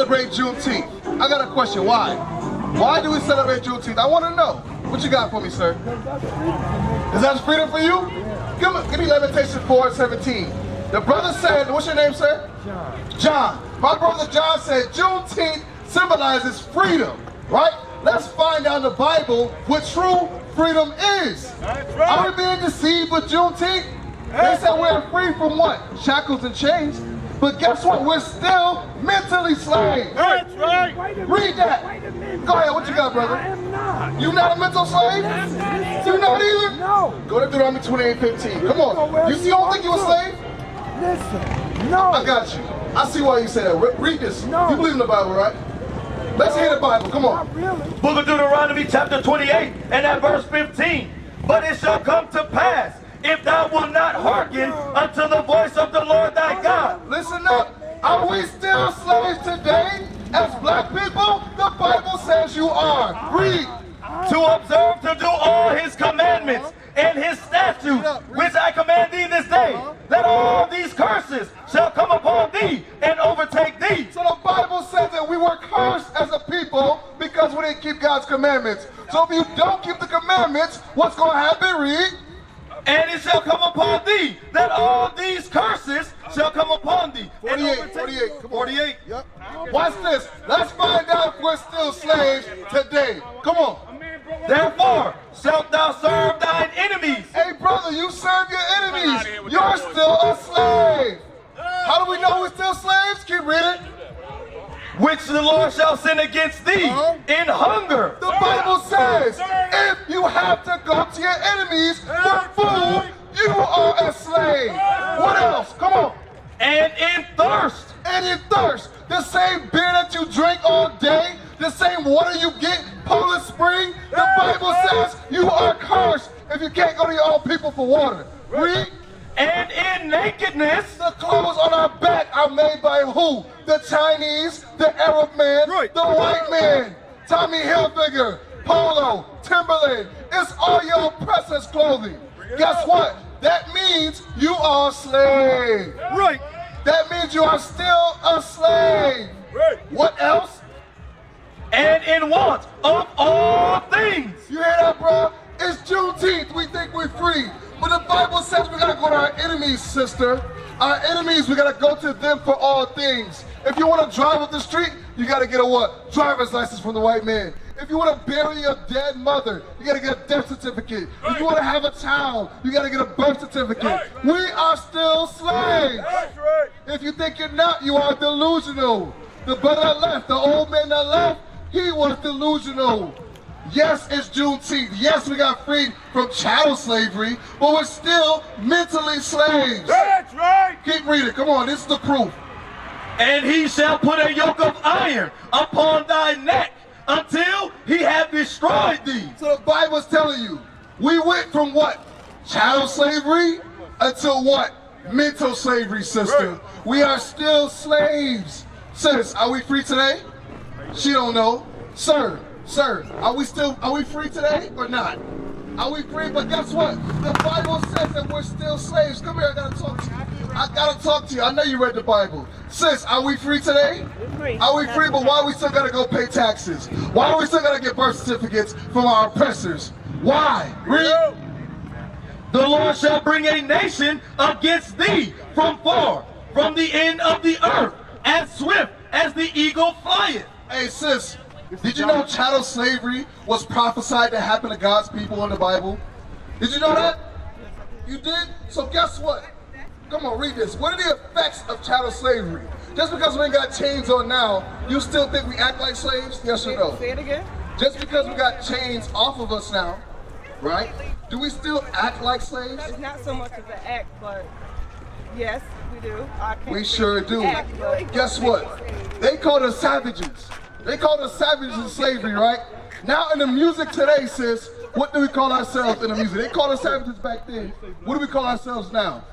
celebrate Juneteenth? I got a question. Why? Why do we celebrate Juneteenth? I want to know. What you got for me, sir? Is that freedom for you? Give me Lamentation 4:17. The brother said, what's your name, sir? John. My brother John said Juneteenth symbolizes freedom, right? Let's find out in the Bible what true freedom is. Are we being deceived with Juneteenth? They said we're free from what? Shackles and chains. But guess what? We're still mentally slaves. That's right. Read that. Go ahead. What you got, brother? I am not. You not a mental slave? You not either? No. Go to Deuteronomy 28:15. Come on. You don't think you a slave? Listen. No. I got you. I see why you say that. Read this. No. You believe in the Bible, right? Let's hear the Bible. Come on. Not really. Book of Deuteronomy chapter 28 and at verse 15. But it shall come to pass, if thou wilt not hearken unto the voice of the Lord thy God. Listen up. Are we still slaves today? As black people, the Bible says you are. Read. To observe to do all his commandments and his statutes, which I command thee this day, that all these curses shall come upon thee and overtake thee. So the Bible says that we were cursed as a people because we didn't keep God's commandments. So if you don't keep the commandments, what's going to happen? Read. And it shall come upon thee, that all these curses shall come upon thee. 48, 48, come on. 48. Yep. Watch this. Let's find out if we're still slaves today. Come on. Therefore shalt thou serve thine enemies. Hey, brother, you serve your enemies. You're still a slave. How do we know we're still slaves? Keep reading. Which the Lord shall send against thee in hunger. The Bible says if you have to go to your enemies for food, you are a slave. What else? Come on. And in thirst. And in thirst. The same beer that you drink all day, the same water you get, Poland Spring, the Bible says you are cursed if you can't go to your own people for water. Read. And in nakedness. The clothes on our back are made by who? The Chinese, the Arab man, the white man, Tommy Hilfiger, Polo, Timberland. It's all your oppressors' clothing. Guess what? That means you are a slave. Right. That means you are still a slave. Right. What else? And in want of all things. You hear that, bro? It's Juneteenth. We think we're free. But the Bible says we gotta go to our enemies, sister. Our enemies, we gotta go to them for all things. If you wanna drive up the street, you gotta get a what? Driver's license from the white man. If you wanna bury your dead mother, you gotta get a death certificate. If you wanna have a child, you gotta get a birth certificate. We are still slaves. If you think you're not, you are delusional. The brother that left, the old man that left, he was delusional. Yes, it's Juneteenth. Yes, we got freed from chattel slavery, but we're still mentally slaves. That's right. Keep reading. Come on, this is the proof. And he shall put a yoke of iron upon thy neck until he have destroyed thee. So the Bible's telling you, we went from what? Chattel slavery until what? Mental slavery, sister. Right. We are still slaves. Sis, are we free today? She don't know. Sir, are we free today or not? Are we free? But guess what? The Bible says that we're still slaves. Come here, I gotta talk to you. I gotta talk to you. I know you read the Bible. Sis, are we free today? Are we free? But why we still gotta go pay taxes? Why do we still gotta get birth certificates from our oppressors? Why? Read. The Lord shall bring a nation against thee from far, from the end of the earth, as swift as the eagle flieth. Hey, sis. Did you know chattel slavery was prophesied to happen to God's people in the Bible? Did you know that? You did? So guess what? Come on, read this. What are the effects of chattel slavery? Just because we ain't got chains on now, you still think we act like slaves? Yes or no? Say it again. Just because we got chains off of us now, right? Do we still act like slaves? It's not so much of an act, but yes, we do. We sure do. Guess what? They called us savages. They called us savages in slavery, right? Now in the music today, sis, what do we call ourselves in the music? They called us savages back then. What do we call ourselves now?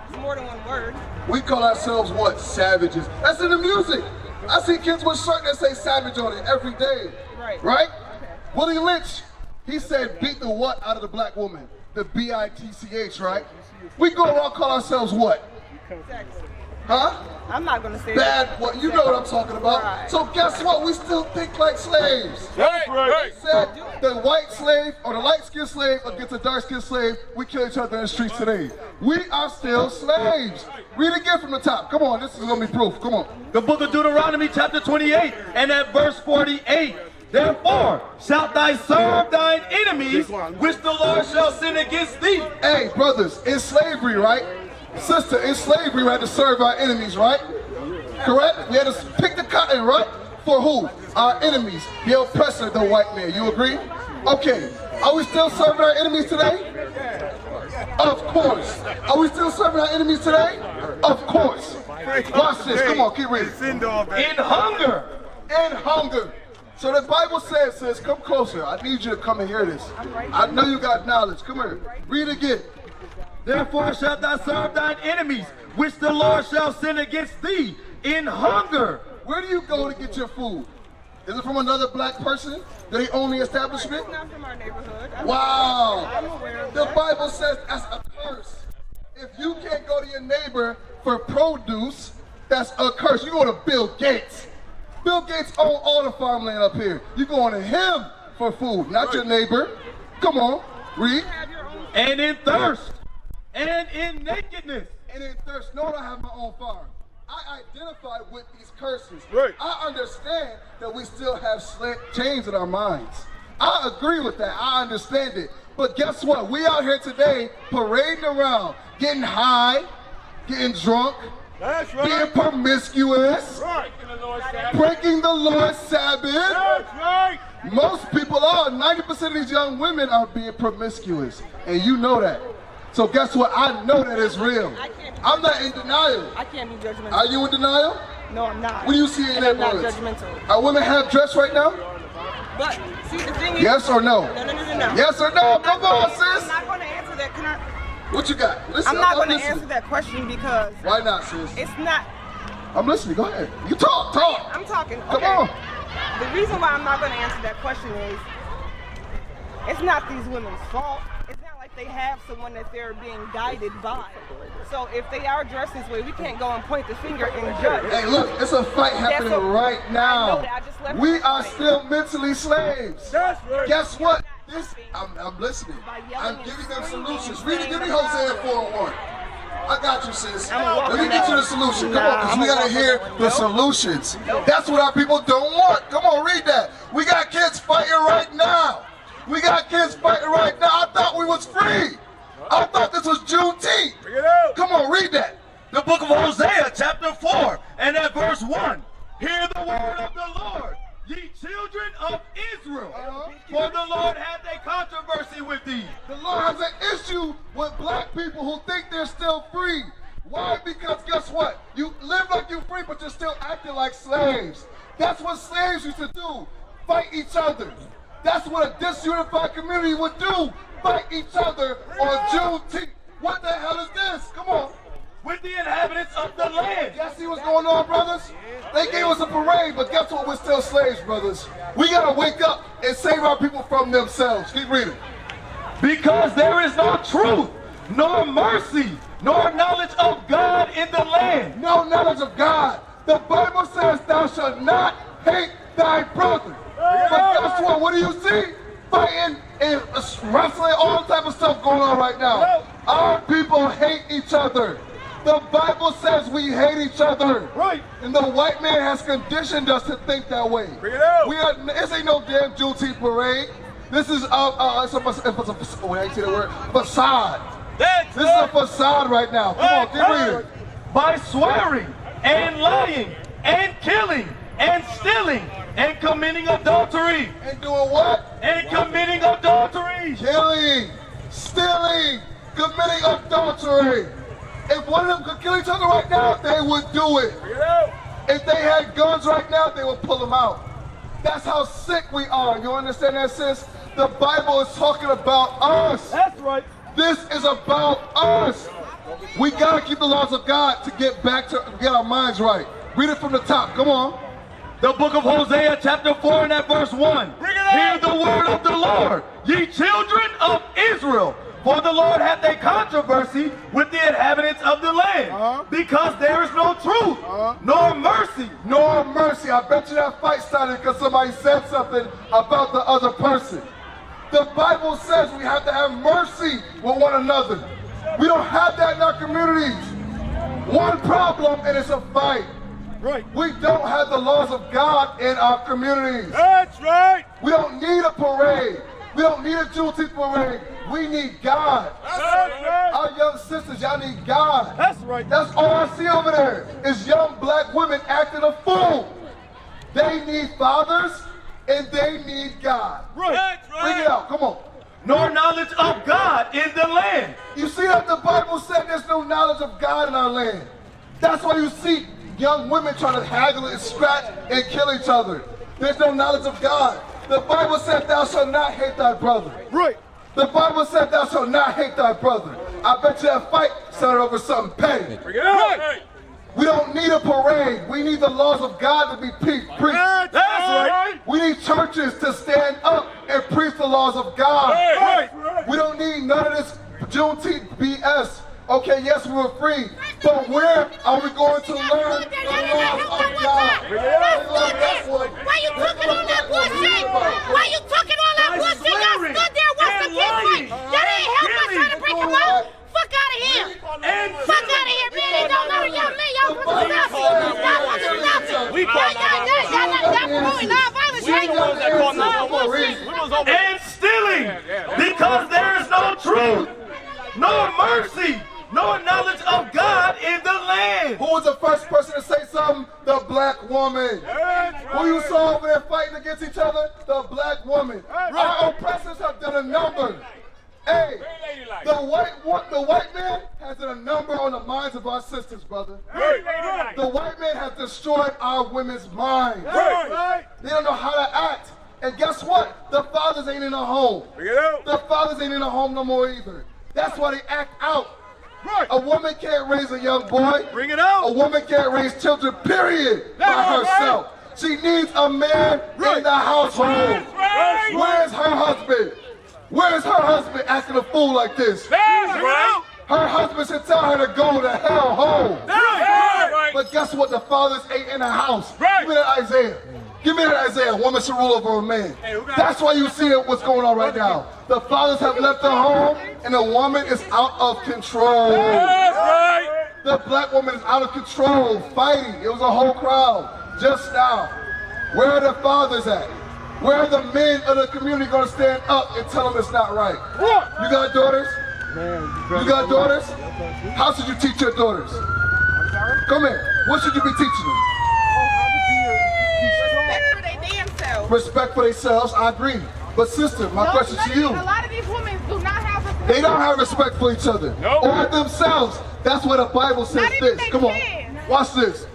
It's more than one word. We call ourselves what? Savages. That's in the music. I see kids with shirts that say savage on it every day. Right. Right? Okay. Willie Lynch, he said beat the what out of the black woman? The B-I-T-C-H, right? We go around call ourselves what? Huh? I'm not gonna say Bad, what you know what I'm talking about. Right. So guess what? We still think like slaves. That's right. Said the white slave or the light-skinned slave against the dark-skinned slave, we kill each other in the streets today. We are still slaves. Read again from the top. Come on, this is gonna be proof. Come on. The book of Deuteronomy chapter 28 and at verse 48. Therefore shalt thou serve thine enemies, which the Lord shall send against thee. Hey, brothers, in slavery, right? Sister, in slavery, we had to serve our enemies, right? Correct? We had to pick the cotton, right? For who? Our enemies, the oppressor, the white man. You agree? Okay. Are we still serving our enemies today? Of course. Are we still serving our enemies today? Of course. Watch this. Come on, keep reading. In hunger. And hunger. So the Bible says, come closer. I need you to come and hear this. I know you got knowledge. Come here. Read again. Therefore shalt thou serve thine enemies, which the Lord shall send against thee in hunger. Where do you go to get your food? Is it from another black person? Do they own the establishment? It's not from our neighborhood. Wow. I'm aware of The that. Bible says that's a curse. If you can't go to your neighbor for produce, that's a curse. You go to Bill Gates. Bill Gates owns all the farmland up here. You going to him for food, not your neighbor. Come on, read. Have your own. And in thirst, and in nakedness. And in thirst, no, I don't have my own farm. I identify with these curses. Right. I understand that we still have chains in our minds. I agree with that. I understand it. But guess what? We out here today parading around, getting high, getting drunk, That's being right. promiscuous, Right. breaking the Lord's Sabbath. That's right. Most people are. 90% of these young women are being promiscuous. And you know that. So guess what? I know that it's real. I'm not in denial. I can't be judgmental. Are you in denial? No, I'm not. What do you see in And that I'm not words? judgmental. Are women half dressed right now? But see, the thing is. Yes or no? No. Yes or no? Come on, I'm sis. not going to answer that. Can I? What you got? Listen, I'm not going to listening. answer that question because Why not, sis? it's not. I'm listening. Go ahead. You talk. I'm talking. Come Okay. on. The reason why I'm not going to answer that question is it's not these women's fault. It's not like they have someone that they're being guided by. So if they are dressed this way, we can't go and point the finger and judge. Hey, look, it's a fight happening That's a- right I now. know that. I just left We it are right. still mentally slaves. That's right. Guess what? I'm listening. I'm giving them solutions. Read it. Give me Hosea 4:1. I got you, sis. Let me get you the solution. Come on, because we got to hear the solutions. That's what our people don't want. Come on, read that. We got kids fighting right now. We got kids fighting right now. I thought we was free. I thought this was Juneteenth. Bring it out. Come on, read that. The book of Hosea chapter 4 and at verse 1. Hear the word of the Lord, ye children of Israel. For the Lord hath a controversy with thee. The Lord has an issue with black people who think they're still free. Why? Because guess what? You live like you're free, but you're still acting like slaves. That's what slaves used to do. Fight each other. That's what a disunified community would do. Fight each other on Juneteenth. What the hell is this? Come on. With the inhabitants of the land. Y'all see what's going on, brothers? They gave us a parade, but guess what? We're still slaves, brothers. We gotta wake up and save our people from themselves. Keep reading. Because there is no truth, nor mercy, nor knowledge of God in the land. No knowledge of God. The Bible says thou shalt not hate thy brother. But guess what? What do you see? Fighting and wrestling, all type of stuff going on right now. Our people hate each other. The Bible says we hate each other. Right. And the white man has conditioned us to think that way. Bring it out. This ain't no damn Juneteenth parade. This is how you say that word? Facade. This is a facade right now. Come on, keep reading. By swearing and lying and killing and stealing and committing adultery. And doing what? And committing adultery. Killing, stealing, committing adultery. If one of them could kill each other right now, they would do it. Bring it out. If they had guns right now, they would pull them out. That's how sick we are. You understand that, sis? The Bible is talking about us. That's right. This is about us. We gotta keep the laws of God to get our minds right. Read it from the top. Come on. The book of Hosea chapter 4 and at verse 1. Bring it out. Hear the word of the Lord, ye children of Israel. For the Lord hath a controversy with the inhabitants of the land, because there is no truth, nor mercy. Nor mercy. I bet you that fight started because somebody said something about the other person. The Bible says we have to have mercy with one another. We don't have that in our communities. One problem and it's a fight. Right. We don't have the laws of God in our communities. That's right. We don't need a parade. We don't need a Juneteenth parade. We need God. That's right. Our young sisters, y'all need God. That's right. That's all I see over there is young black women acting a fool. They need fathers and they need God. Right. That's right. Bring it out, come on. Nor knowledge of God in the land. You see that the Bible said there's no knowledge of God in our land. That's why you see young women trying to haggle and scratch and kill each other. There's no knowledge of God. The Bible said thou shalt not hate thy brother. Right. The Bible said thou shalt not hate thy brother. I bet you that fight started over something petty. Bring it out. Right. We don't need a parade. We need the laws of God to be preached. That's right. We need churches to stand up and preach the laws of God. Right. We don't need none of this Juneteenth BS. Okay, yes, we were free, but where are we going to learn the laws of God? Why you talking all that bullshit? Why you talking all that bullshit? Y'all stood there watched the kids fight. Y'all didn't help us trying to break them up. Fuck out of here. Fuck out of here, man. They don't know y'all live. Y'all supposed to stop it. Y'all supposed to stop it. Y'all promoting non-violence, right? And stealing, because there is no truth, nor mercy, nor knowledge of God in the land. Who was the first person to say something? The black woman. Who you saw over there fighting against each other? The black woman. Our oppressors have done a number. Hey, the white man has done a number on the minds of our sisters, brother. The white man has destroyed our women's minds. They don't know how to act. And guess what? The fathers ain't in a home. The fathers ain't in a home no more either. That's why they act out. Right. A woman can't raise a young boy. Bring it out. A woman can't raise children, period, by herself. She needs a man in the household. Where's her husband? Where's her husband acting a fool like this? Her husband should tell her to go to hell home. But guess what? The fathers ain't in the house. Give me that Isaiah. Give me that Isaiah. A woman should rule over a man. That's why you see what's going on right now. The fathers have left the home and the woman is out of control. The black woman is out of control, fighting. It was a whole crowd just now. Where are the fathers at? Where are the men of the community going to stand up and tell them it's not right? You got daughters? You got daughters? How should you teach your daughters? Come here. What should you be teaching them? Respect for their damn selves. Respect for themselves, I agree. But sister, my question to you. A lot of these women do not have respect. They don't have respect for each other or themselves. That's what the Bible says this. Come on, watch this.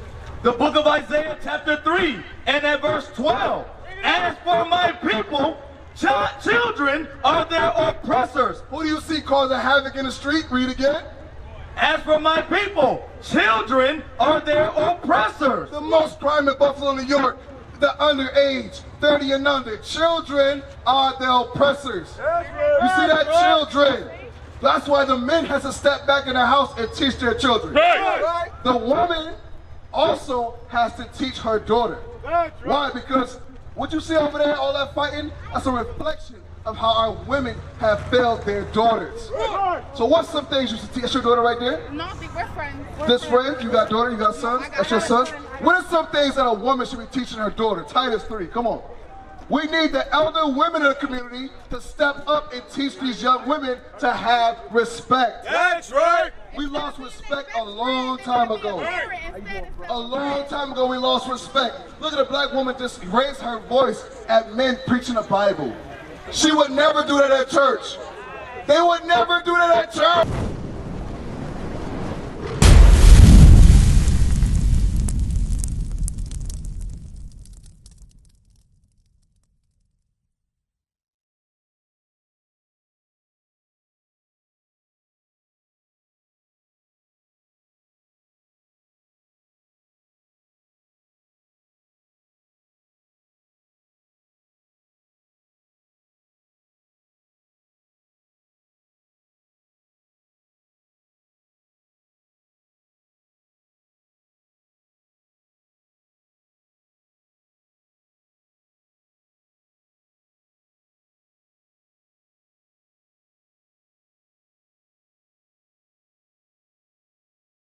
The book of Isaiah chapter 3 and at verse 12. As for my people, children are their oppressors. Who do you see causing havoc in the street? Read again. As for my people, children are their oppressors. The most crime in Buffalo, New York, the underage, 30 and under. Children are the oppressors. You see that? Children. That's why the men has to step back in the house and teach their children. The woman also has to teach her daughter. Why? Because what you see over there, all that fighting, that's a reflection of how our women have failed their daughters. So what's some things you should teach your daughter right there? No, we're friends. This friend, you got daughter, you got sons, that's your sons. What are some things that a woman should be teaching her daughter? Titus 3, come on. We need the elder women in the community to step up and teach these young women to have respect. That's right. We lost respect a long time ago. A long time ago we lost respect. Look at a black woman just raise her voice at men preaching the Bible. She would never do that at church. They would never do that at church.